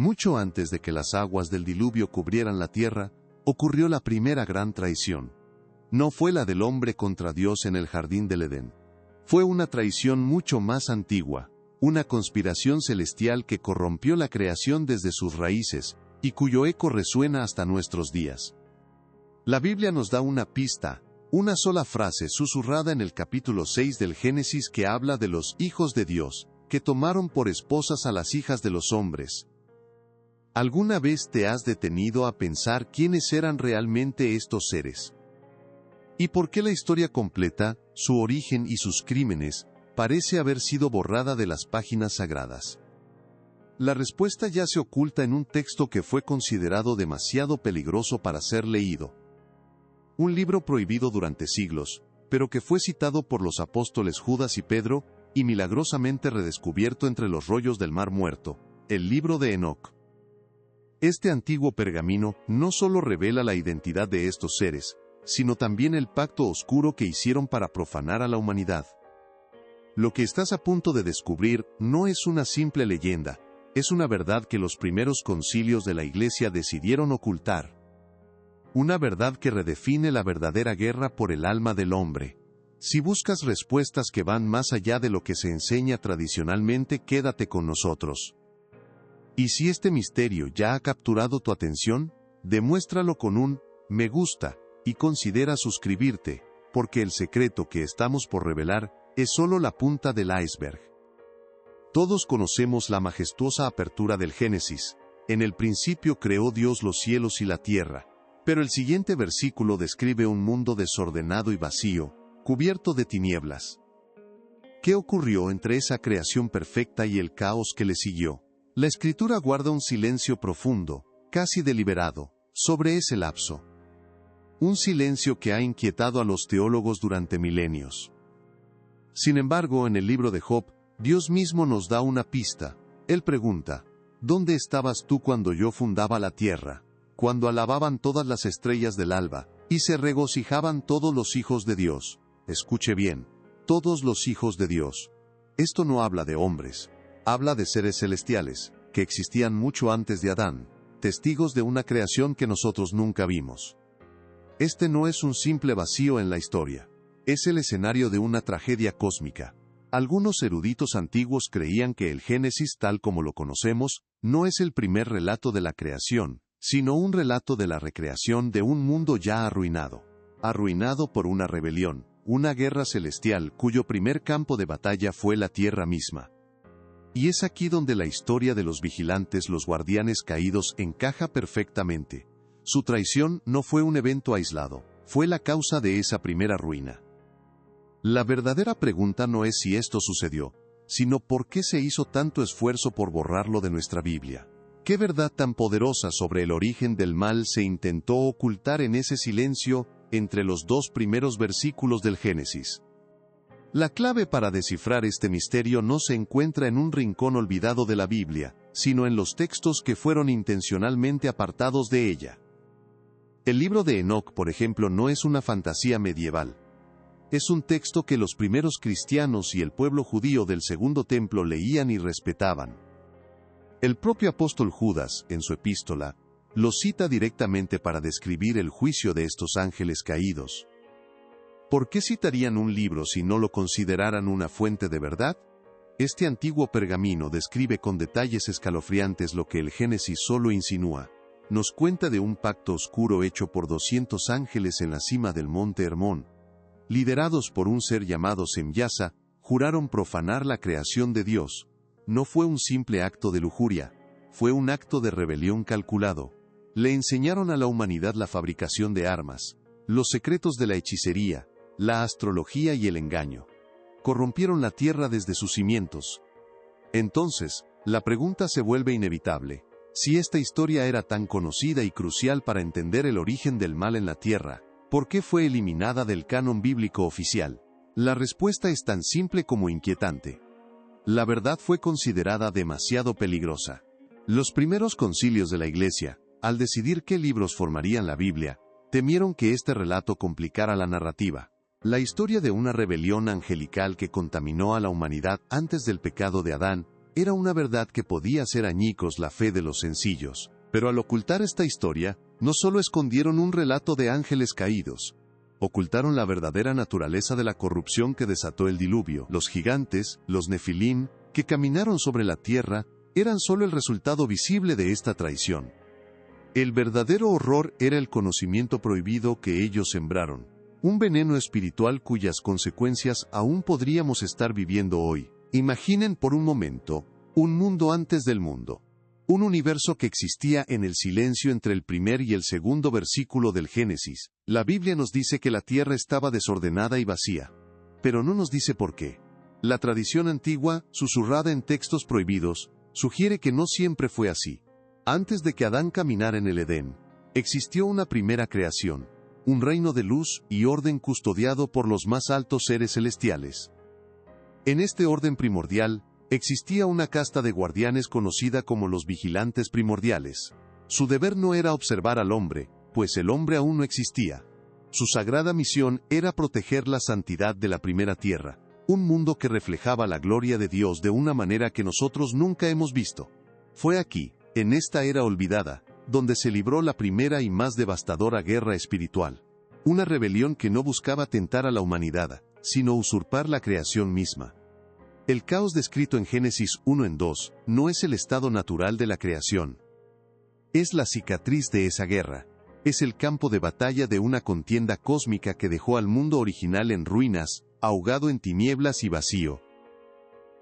Mucho antes de que las aguas del diluvio cubrieran la tierra, ocurrió la primera gran traición. No fue la del hombre contra Dios en el jardín del Edén. Fue una traición mucho más antigua, una conspiración celestial que corrompió la creación desde sus raíces, y cuyo eco resuena hasta nuestros días. La Biblia nos da una pista, una sola frase susurrada en el capítulo 6 del Génesis que habla de los hijos de Dios, que tomaron por esposas a las hijas de los hombres. ¿Alguna vez te has detenido a pensar quiénes eran realmente estos seres? ¿Y por qué la historia completa, su origen y sus crímenes, parece haber sido borrada de las páginas sagradas? La respuesta ya se oculta en un texto que fue considerado demasiado peligroso para ser leído. Un libro prohibido durante siglos, pero que fue citado por los apóstoles Judas y Pedro, y milagrosamente redescubierto entre los rollos del Mar Muerto, el libro de Enoc. Este antiguo pergamino no solo revela la identidad de estos seres, sino también el pacto oscuro que hicieron para profanar a la humanidad. Lo que estás a punto de descubrir no es una simple leyenda, es una verdad que los primeros concilios de la Iglesia decidieron ocultar. Una verdad que redefine la verdadera guerra por el alma del hombre. Si buscas respuestas que van más allá de lo que se enseña tradicionalmente, quédate con nosotros. Y si este misterio ya ha capturado tu atención, demuéstralo con un me gusta, y considera suscribirte, porque el secreto que estamos por revelar es solo la punta del iceberg. Todos conocemos la majestuosa apertura del Génesis. En el principio creó Dios los cielos y la tierra. Pero el siguiente versículo describe un mundo desordenado y vacío, cubierto de tinieblas. ¿Qué ocurrió entre esa creación perfecta y el caos que le siguió? La Escritura guarda un silencio profundo, casi deliberado, sobre ese lapso. Un silencio que ha inquietado a los teólogos durante milenios. Sin embargo, en el libro de Job, Dios mismo nos da una pista. Él pregunta, ¿dónde estabas tú cuando yo fundaba la tierra? Cuando alababan todas las estrellas del alba, y se regocijaban todos los hijos de Dios. Escuche bien, todos los hijos de Dios. Esto no habla de hombres, habla de seres celestiales, que existían mucho antes de Adán, testigos de una creación que nosotros nunca vimos. Este no es un simple vacío en la historia, es el escenario de una tragedia cósmica. Algunos eruditos antiguos creían que el Génesis tal como lo conocemos, no es el primer relato de la creación, sino un relato de la recreación de un mundo ya arruinado. Arruinado por una rebelión, una guerra celestial cuyo primer campo de batalla fue la tierra misma. Y es aquí donde la historia de los vigilantes, los guardianes caídos, encaja perfectamente. Su traición no fue un evento aislado, fue la causa de esa primera ruina. La verdadera pregunta no es si esto sucedió, sino por qué se hizo tanto esfuerzo por borrarlo de nuestra Biblia. ¿Qué verdad tan poderosa sobre el origen del mal se intentó ocultar en ese silencio entre los dos primeros versículos del Génesis? La clave para descifrar este misterio no se encuentra en un rincón olvidado de la Biblia, sino en los textos que fueron intencionalmente apartados de ella. El libro de Enoc, por ejemplo, no es una fantasía medieval. Es un texto que los primeros cristianos y el pueblo judío del Segundo Templo leían y respetaban. El propio apóstol Judas, en su epístola, lo cita directamente para describir el juicio de estos ángeles caídos. ¿Por qué citarían un libro si no lo consideraran una fuente de verdad? Este antiguo pergamino describe con detalles escalofriantes lo que el Génesis solo insinúa. Nos cuenta de un pacto oscuro hecho por 200 ángeles en la cima del monte Hermón. Liderados por un ser llamado Semyasa, juraron profanar la creación de Dios. No fue un simple acto de lujuria, fue un acto de rebelión calculado. Le enseñaron a la humanidad la fabricación de armas, los secretos de la hechicería, la astrología y el engaño. Corrompieron la tierra desde sus cimientos. Entonces, la pregunta se vuelve inevitable. Si esta historia era tan conocida y crucial para entender el origen del mal en la tierra, ¿por qué fue eliminada del canon bíblico oficial? La respuesta es tan simple como inquietante. La verdad fue considerada demasiado peligrosa. Los primeros concilios de la Iglesia, al decidir qué libros formarían la Biblia, temieron que este relato complicara la narrativa. La historia de una rebelión angelical que contaminó a la humanidad antes del pecado de Adán era una verdad que podía hacer añicos la fe de los sencillos. Pero al ocultar esta historia, no solo escondieron un relato de ángeles caídos, ocultaron la verdadera naturaleza de la corrupción que desató el diluvio. Los gigantes, los nefilín, que caminaron sobre la tierra, eran solo el resultado visible de esta traición. El verdadero horror era el conocimiento prohibido que ellos sembraron, un veneno espiritual cuyas consecuencias aún podríamos estar viviendo hoy. Imaginen por un momento, un mundo antes del mundo. Un universo que existía en el silencio entre el primer y el segundo versículo del Génesis. La Biblia nos dice que la tierra estaba desordenada y vacía. Pero no nos dice por qué. La tradición antigua, susurrada en textos prohibidos, sugiere que no siempre fue así. Antes de que Adán caminara en el Edén, existió una primera creación, un reino de luz y orden custodiado por los más altos seres celestiales. En este orden primordial, existía una casta de guardianes conocida como los vigilantes primordiales. Su deber no era observar al hombre, pues el hombre aún no existía. Su sagrada misión era proteger la santidad de la primera tierra, un mundo que reflejaba la gloria de Dios de una manera que nosotros nunca hemos visto. Fue aquí, en esta era olvidada, donde se libró la primera y más devastadora guerra espiritual. Una rebelión que no buscaba tentar a la humanidad, sino usurpar la creación misma. El caos descrito en Génesis 1:2 no es el estado natural de la creación. Es la cicatriz de esa guerra. Es el campo de batalla de una contienda cósmica que dejó al mundo original en ruinas, ahogado en tinieblas y vacío.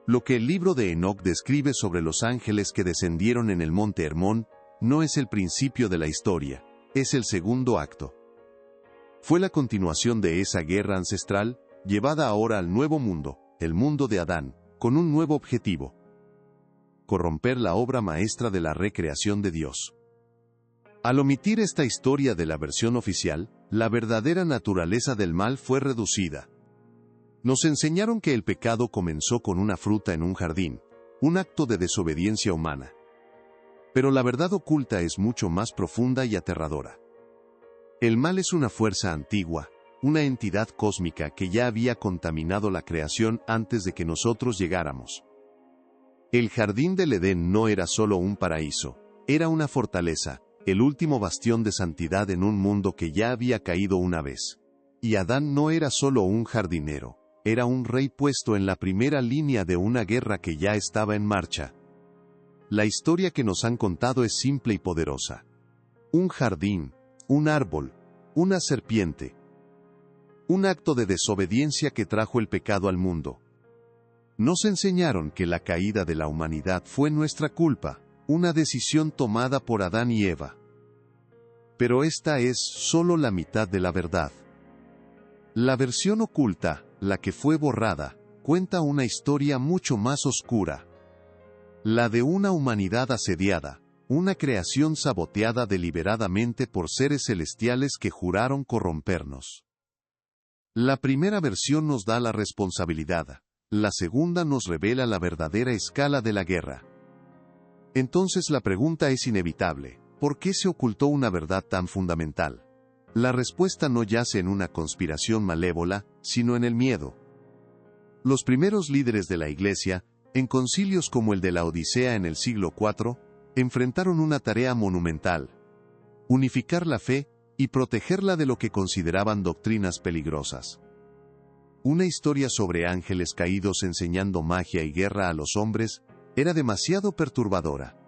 Lo que el libro de Enoc describe sobre los ángeles que descendieron en el monte Hermón, no es el principio de la historia, es el segundo acto. Fue la continuación de esa guerra ancestral, llevada ahora al nuevo mundo, el mundo de Adán, con un nuevo objetivo: corromper la obra maestra de la recreación de Dios. Al omitir esta historia de la versión oficial, la verdadera naturaleza del mal fue reducida. Nos enseñaron que el pecado comenzó con una fruta en un jardín, un acto de desobediencia humana. Pero la verdad oculta es mucho más profunda y aterradora. El mal es una fuerza antigua, una entidad cósmica que ya había contaminado la creación antes de que nosotros llegáramos. El jardín del Edén no era solo un paraíso, era una fortaleza, el último bastión de santidad en un mundo que ya había caído una vez. Y Adán no era solo un jardinero, era un rey puesto en la primera línea de una guerra que ya estaba en marcha. La historia que nos han contado es simple y poderosa. Un jardín, un árbol, una serpiente. Un acto de desobediencia que trajo el pecado al mundo. Nos enseñaron que la caída de la humanidad fue nuestra culpa, una decisión tomada por Adán y Eva. Pero esta es solo la mitad de la verdad. La versión oculta, la que fue borrada, cuenta una historia mucho más oscura. La de una humanidad asediada, una creación saboteada deliberadamente por seres celestiales que juraron corrompernos. La primera versión nos da la responsabilidad, la segunda nos revela la verdadera escala de la guerra. Entonces la pregunta es inevitable: ¿por qué se ocultó una verdad tan fundamental? La respuesta no yace en una conspiración malévola, sino en el miedo. Los primeros líderes de la Iglesia, en concilios como el de la Odisea en el siglo IV, enfrentaron una tarea monumental: unificar la fe y protegerla de lo que consideraban doctrinas peligrosas. Una historia sobre ángeles caídos enseñando magia y guerra a los hombres era demasiado perturbadora.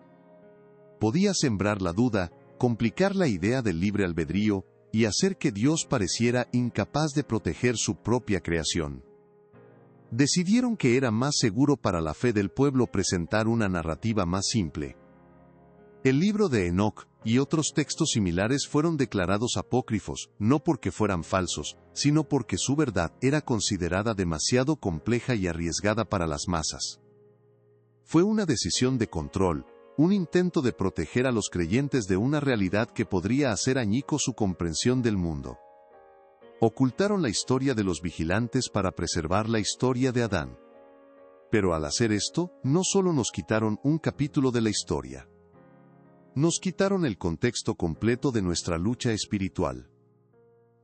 Podía sembrar la duda, complicar la idea del libre albedrío y hacer que Dios pareciera incapaz de proteger su propia creación. Decidieron que era más seguro para la fe del pueblo presentar una narrativa más simple. El libro de Enoc y otros textos similares fueron declarados apócrifos, no porque fueran falsos, sino porque su verdad era considerada demasiado compleja y arriesgada para las masas. Fue una decisión de control, un intento de proteger a los creyentes de una realidad que podría hacer añicos su comprensión del mundo. Ocultaron la historia de los vigilantes para preservar la historia de Adán. Pero al hacer esto, no solo nos quitaron un capítulo de la historia. Nos quitaron el contexto completo de nuestra lucha espiritual.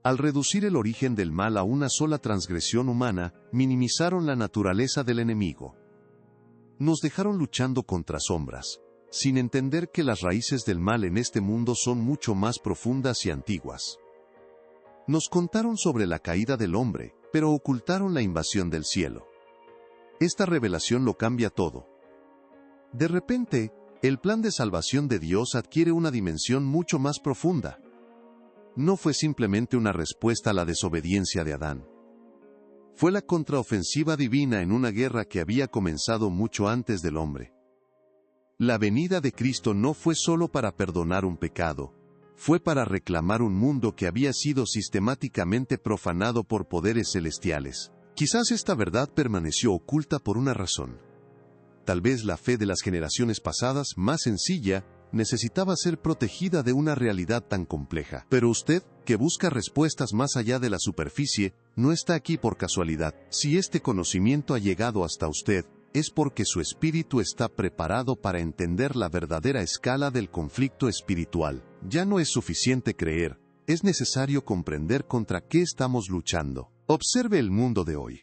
Al reducir el origen del mal a una sola transgresión humana, minimizaron la naturaleza del enemigo. nos dejaron luchando contra sombras, sin entender que las raíces del mal en este mundo son mucho más profundas y antiguas. Nos contaron sobre la caída del hombre, pero ocultaron la invasión del cielo. Esta revelación lo cambia todo. De repente, el plan de salvación de Dios adquiere una dimensión mucho más profunda. No fue simplemente una respuesta a la desobediencia de Adán. Fue la contraofensiva divina en una guerra que había comenzado mucho antes del hombre. La venida de Cristo no fue solo para perdonar un pecado, fue para reclamar un mundo que había sido sistemáticamente profanado por poderes celestiales. Quizás esta verdad permaneció oculta por una razón. Tal vez la fe de las generaciones pasadas, más sencilla, necesitaba ser protegida de una realidad tan compleja. Pero usted, que busca respuestas más allá de la superficie, no está aquí por casualidad. Si este conocimiento ha llegado hasta usted, es porque su espíritu está preparado para entender la verdadera escala del conflicto espiritual. Ya no es suficiente creer, es necesario comprender contra qué estamos luchando. Observe el mundo de hoy.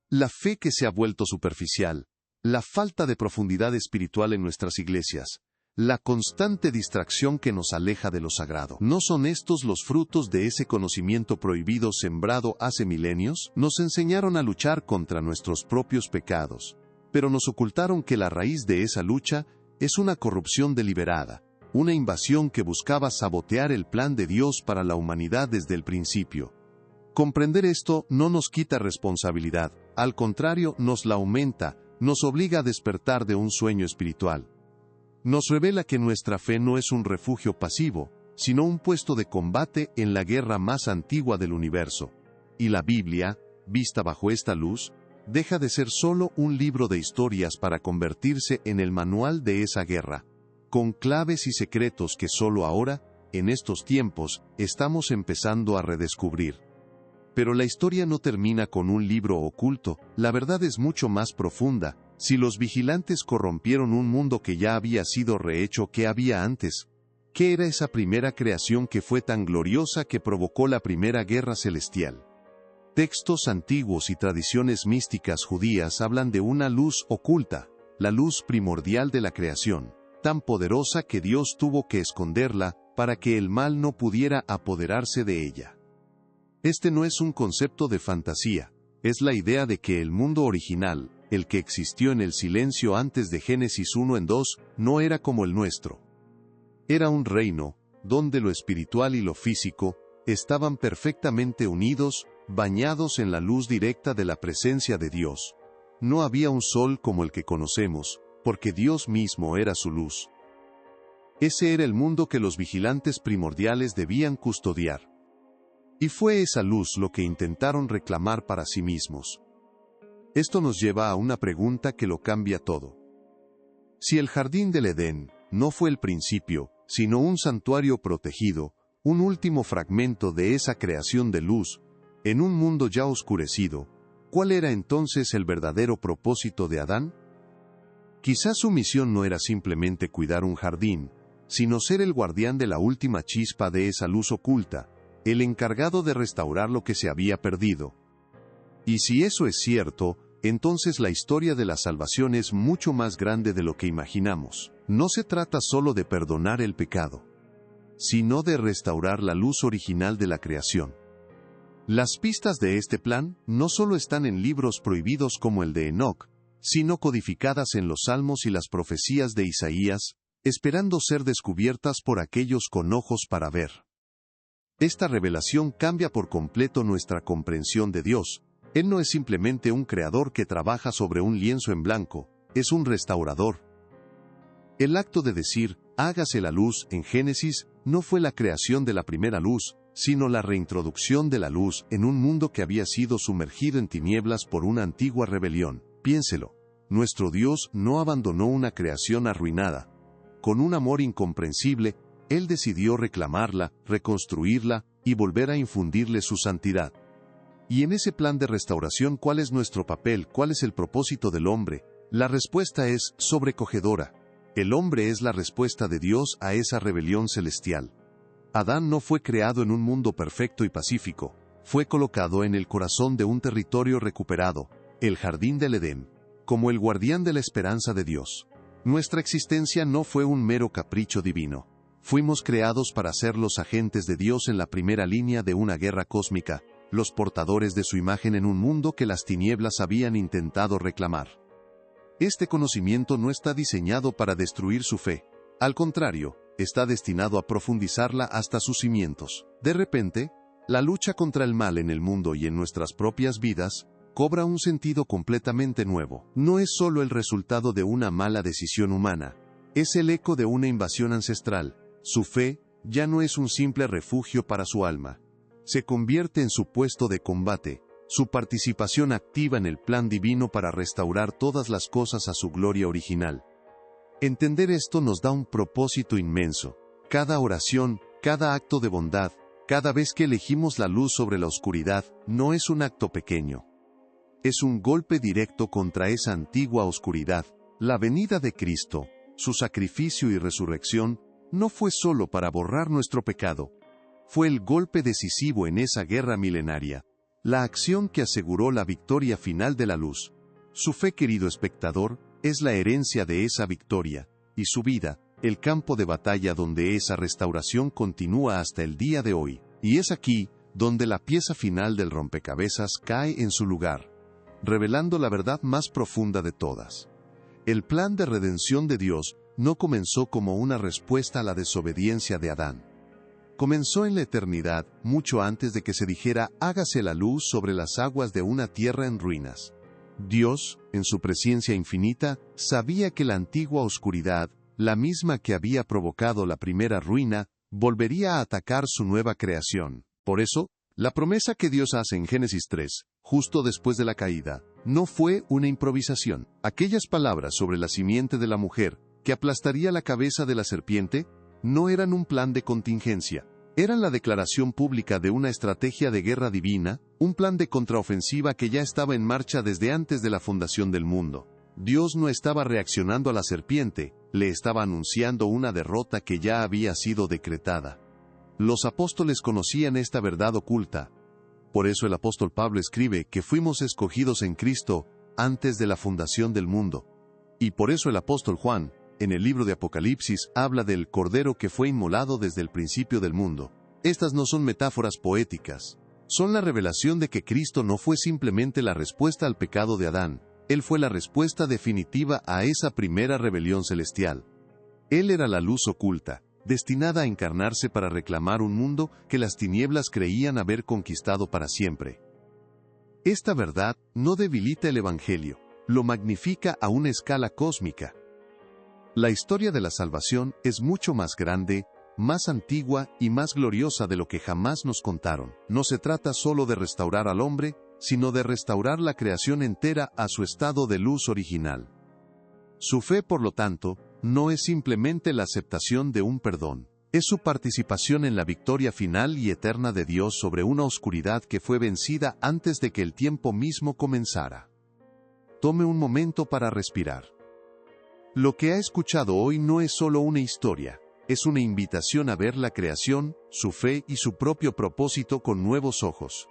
La fe que se ha vuelto superficial, la falta de profundidad espiritual en nuestras iglesias, la constante distracción que nos aleja de lo sagrado. ¿No son estos los frutos de ese conocimiento prohibido sembrado hace milenios? Nos enseñaron a luchar contra nuestros propios pecados, pero nos ocultaron que la raíz de esa lucha es una corrupción deliberada, una invasión que buscaba sabotear el plan de Dios para la humanidad desde el principio. Comprender esto no nos quita responsabilidad, al contrario, nos la aumenta, nos obliga a despertar de un sueño espiritual. Nos revela que nuestra fe no es un refugio pasivo, sino un puesto de combate en la guerra más antigua del universo. Y la Biblia, vista bajo esta luz, deja de ser solo un libro de historias para convertirse en el manual de esa guerra, con claves y secretos que solo ahora, en estos tiempos, estamos empezando a redescubrir. Pero la historia no termina con un libro oculto, la verdad es mucho más profunda. Si los vigilantes corrompieron un mundo que ya había sido rehecho, ¿qué había antes? ¿Qué era esa primera creación que fue tan gloriosa que provocó la primera guerra celestial? Textos antiguos y tradiciones místicas judías hablan de una luz oculta, la luz primordial de la creación, tan poderosa que Dios tuvo que esconderla para que el mal no pudiera apoderarse de ella. Este no es un concepto de fantasía, es la idea de que el mundo original, el que existió en el silencio antes de Génesis 1 en 2, no era como el nuestro. Era un reino, donde lo espiritual y lo físico estaban perfectamente unidos, bañados en la luz directa de la presencia de Dios. No había un sol como el que conocemos, porque Dios mismo era su luz. Ese era el mundo que los vigilantes primordiales debían custodiar. Y fue esa luz lo que intentaron reclamar para sí mismos. Esto nos lleva a una pregunta que lo cambia todo. Si el jardín del Edén no fue el principio, sino un santuario protegido, un último fragmento de esa creación de luz, en un mundo ya oscurecido, ¿cuál era entonces el verdadero propósito de Adán? Quizás su misión no era simplemente cuidar un jardín, sino ser el guardián de la última chispa de esa luz oculta, el encargado de restaurar lo que se había perdido. Y si eso es cierto, entonces la historia de la salvación es mucho más grande de lo que imaginamos. No se trata solo de perdonar el pecado, sino de restaurar la luz original de la creación. Las pistas de este plan no solo están en libros prohibidos como el de Enoc, sino codificadas en los Salmos y las profecías de Isaías, esperando ser descubiertas por aquellos con ojos para ver. Esta revelación cambia por completo nuestra comprensión de Dios. Él no es simplemente un creador que trabaja sobre un lienzo en blanco, es un restaurador. El acto de decir, hágase la luz en Génesis, no fue la creación de la primera luz, sino la reintroducción de la luz en un mundo que había sido sumergido en tinieblas por una antigua rebelión. Piénselo, nuestro Dios no abandonó una creación arruinada. Con un amor incomprensible, Él decidió reclamarla, reconstruirla y volver a infundirle su santidad. Y en ese plan de restauración, ¿cuál es nuestro papel? ¿Cuál es el propósito del hombre? La respuesta es sobrecogedora. El hombre es la respuesta de Dios a esa rebelión celestial. Adán no fue creado en un mundo perfecto y pacífico, fue colocado en el corazón de un territorio recuperado, el jardín del Edén. como el guardián de la esperanza de Dios. Nuestra existencia no fue un mero capricho divino. Fuimos creados para ser los agentes de Dios en la primera línea de una guerra cósmica, los portadores de su imagen en un mundo que las tinieblas habían intentado reclamar. Este conocimiento no está diseñado para destruir su fe. Al contrario, está destinado a profundizarla hasta sus cimientos. De repente, la lucha contra el mal en el mundo y en nuestras propias vidas cobra un sentido completamente nuevo. No es solo el resultado de una mala decisión humana, es el eco de una invasión ancestral. Su fe ya no es un simple refugio para su alma. Se convierte en su puesto de combate, su participación activa en el plan divino para restaurar todas las cosas a su gloria original. Entender esto nos da un propósito inmenso. Cada oración, cada acto de bondad, cada vez que elegimos la luz sobre la oscuridad, no es un acto pequeño. Es un golpe directo contra esa antigua oscuridad. La venida de Cristo, su sacrificio y resurrección, no fue solo para borrar nuestro pecado. Fue el golpe decisivo en esa guerra milenaria, la acción que aseguró la victoria final de la luz. Su fe, querido espectador, es la herencia de esa victoria, y su vida, el campo de batalla donde esa restauración continúa hasta el día de hoy. Y es aquí, donde la pieza final del rompecabezas cae en su lugar, revelando la verdad más profunda de todas. El plan de redención de Dios no comenzó como una respuesta a la desobediencia de Adán. Comenzó en la eternidad, mucho antes de que se dijera «hágase la luz sobre las aguas de una tierra en ruinas». Dios, en su presencia infinita, sabía que la antigua oscuridad, la misma que había provocado la primera ruina, volvería a atacar su nueva creación. Por eso, la promesa que Dios hace en Génesis 3, justo después de la caída, no fue una improvisación. Aquellas palabras sobre la simiente de la mujer, que aplastaría la cabeza de la serpiente, no eran un plan de contingencia. Eran la declaración pública de una estrategia de guerra divina, un plan de contraofensiva que ya estaba en marcha desde antes de la fundación del mundo. Dios no estaba reaccionando a la serpiente, le estaba anunciando una derrota que ya había sido decretada. Los apóstoles conocían esta verdad oculta. Por eso el apóstol Pablo escribe que fuimos escogidos en Cristo antes de la fundación del mundo. Y por eso el apóstol Juan, en el libro de Apocalipsis, habla del Cordero que fue inmolado desde el principio del mundo. Estas no son metáforas poéticas. Son la revelación de que Cristo no fue simplemente la respuesta al pecado de Adán. Él fue la respuesta definitiva a esa primera rebelión celestial. Él era la luz oculta, destinada a encarnarse para reclamar un mundo que las tinieblas creían haber conquistado para siempre. Esta verdad no debilita el Evangelio, lo magnifica a una escala cósmica. La historia de la salvación es mucho más grande, más antigua y más gloriosa de lo que jamás nos contaron. No se trata solo de restaurar al hombre, sino de restaurar la creación entera a su estado de luz original. Su fe, por lo tanto, no es simplemente la aceptación de un perdón. Es su participación en la victoria final y eterna de Dios sobre una oscuridad que fue vencida antes de que el tiempo mismo comenzara. Tome un momento para respirar. Lo que ha escuchado hoy no es solo una historia, es una invitación a ver la creación, su fe y su propio propósito con nuevos ojos.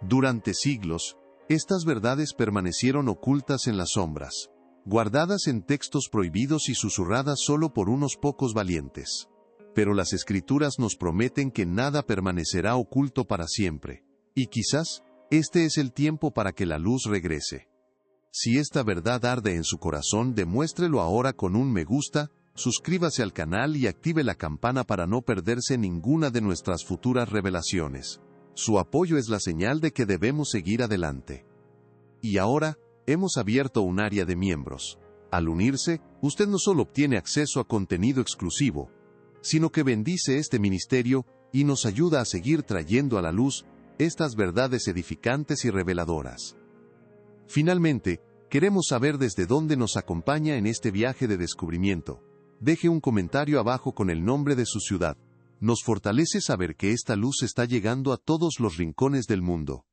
Durante siglos, estas verdades permanecieron ocultas en las sombras, guardadas en textos prohibidos y susurradas solo por unos pocos valientes. Pero las Escrituras nos prometen que nada permanecerá oculto para siempre. Y quizás, este es el tiempo para que la luz regrese. Si esta verdad arde en su corazón, demuéstrelo ahora con un me gusta, suscríbase al canal y active la campana para no perderse ninguna de nuestras futuras revelaciones. Su apoyo es la señal de que debemos seguir adelante. Y ahora, hemos abierto un área de miembros. Al unirse, usted no solo obtiene acceso a contenido exclusivo, sino que bendice este ministerio y nos ayuda a seguir trayendo a la luz estas verdades edificantes y reveladoras. Finalmente, queremos saber desde dónde nos acompaña en este viaje de descubrimiento. Deje un comentario abajo con el nombre de su ciudad. Nos fortalece saber que esta luz está llegando a todos los rincones del mundo.